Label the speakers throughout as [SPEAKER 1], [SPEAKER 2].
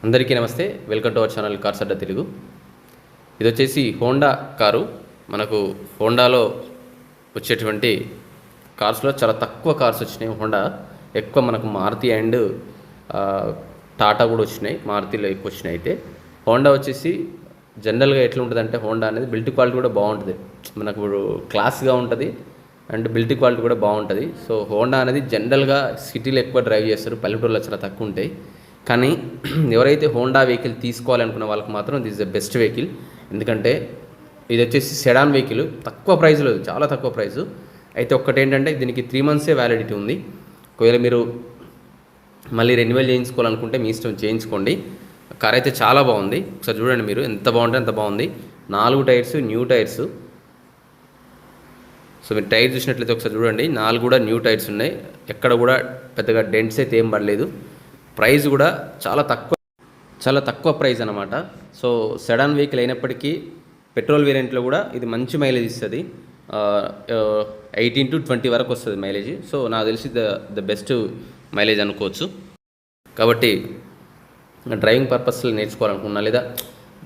[SPEAKER 1] అందరికీ నమస్తే. Welcome to our channel cars Adda Telugu. ఇది వచ్చేసి హోండా కారు. మనకు హోండాలో వచ్చేటువంటి కార్స్లో చాలా తక్కువ కార్స్ వచ్చినాయి. హోండా ఎక్కువ మనకు మారుతి అండ్ టాటా కూడా వచ్చినాయి. మారుతిలో ఎక్కువ వచ్చినాయి. అయితే హోండా వచ్చేసి జనరల్గా ఎట్లా ఉంటుంది అంటే హోండా అనేది బిల్ట్ క్వాలిటీ కూడా బాగుంటుంది. మనకు క్లాస్గా ఉంటుంది అండ్ బిల్ట్ క్వాలిటీ కూడా బాగుంటుంది. సో హోండా అనేది జనరల్గా సిటీలో ఎక్కువ డ్రైవ్ చేస్తారు, పల్లెటూరులో చాలా తక్కువ ఉంటాయి. కానీ ఎవరైతే హోండా వెహికల్ తీసుకోవాలనుకున్న వాళ్ళకి మాత్రం this is the best vehicle. ఎందుకంటే ఇది వచ్చేసి సెడాన్ వెహికల్, తక్కువ ప్రైస్లో, చాలా తక్కువ ప్రైసు. అయితే ఒక్కటి ఏంటంటే దీనికి 3 months వ్యాలిడిటీ ఉంది. ఒకవేళ మీరు మళ్ళీ రెన్యువల్ చేయించుకోవాలనుకుంటే మీ ఇష్టం, చేయించుకోండి. కార్ అయితే చాలా బాగుంది. ఒకసారి చూడండి మీరు, ఎంత బాగుంటే అంత బాగుంది. 4 టైర్స్ న్యూ టైర్స్. సో మీరు టైర్ చూసినట్లయితే ఒకసారి చూడండి, 4 కూడా న్యూ టైర్స్ ఉన్నాయి. ఎక్కడ కూడా పెద్దగా డెంట్స్ అయితే ఏం పడలేదు. ప్రైస్ కూడా చాలా తక్కువ ప్రైస్ అనమాట. సో సెడాన్ వెహికల్ అయినప్పటికీ పెట్రోల్ వేరియంట్లో కూడా ఇది మంచి మైలేజ్ ఇస్తుంది. 18 to 20 వరకు వస్తుంది మైలేజ్. సో నాకు తెలిసి ద బెస్ట్ మైలేజ్ అనుకోవచ్చు. కాబట్టి డ్రైవింగ్ పర్పస్లో నేర్చుకోవాలనుకున్నా, లేదా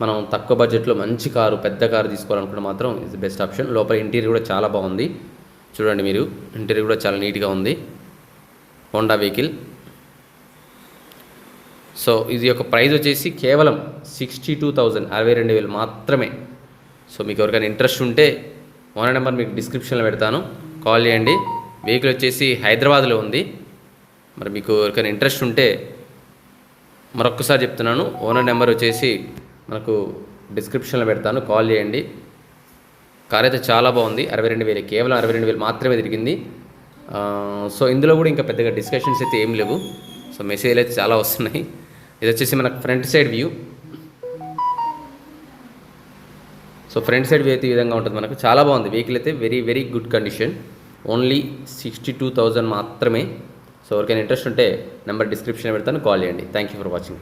[SPEAKER 1] మనం తక్కువ బడ్జెట్లో మంచి కారు, పెద్ద కారు తీసుకోవాలనుకుంటే మాత్రం ఇది బెస్ట్ ఆప్షన్. లోపల ఇంటీరియర్ కూడా చాలా బాగుంది. చూడండి మీరు, ఇంటీరియర్ కూడా చాలా నీట్గా ఉంది హోండా వెహికల్. సో ఇది యొక్క ప్రైస్ వచ్చేసి కేవలం 62,000, 62,000 మాత్రమే. సో మీకు ఎవరికైనా ఇంట్రెస్ట్ ఉంటే ఓనర్ నెంబర్ మీకు డిస్క్రిప్షన్లో పెడతాను, కాల్ చేయండి. వెహికల్ వచ్చేసి హైదరాబాద్లో ఉంది. మరి మీకు ఎవరికైనా ఇంట్రెస్ట్ ఉంటే మరొక్కసారి చెప్తున్నాను, ఓనర్ నెంబర్ వచ్చేసి మనకు డిస్క్రిప్షన్లో పెడతాను, కాల్ చేయండి. కార్ అయితే చాలా బాగుంది. 62,000, కేవలం 62,000 మాత్రమే తిరిగింది. సో ఇందులో కూడా ఇంకా పెద్దగా డిస్కషన్స్ అయితే ఏం లేవు. సో మెసేజ్లు అయితే చాలా వస్తున్నాయి. ఇది వచ్చేసి మనకు front side view. So front side view అయితే ఈ విధంగా ఉంటుంది. మనకు చాలా బాగుంది వెహికల్ అయితే, very very good condition. Only 62,000 మాత్రమే. సో ఎవరికైనా ఇంట్రెస్ట్ ఉంటే నెంబర్ డిస్క్రిప్షన్లో పెడతాను, కాల్ చేయండి. Thank you for watching.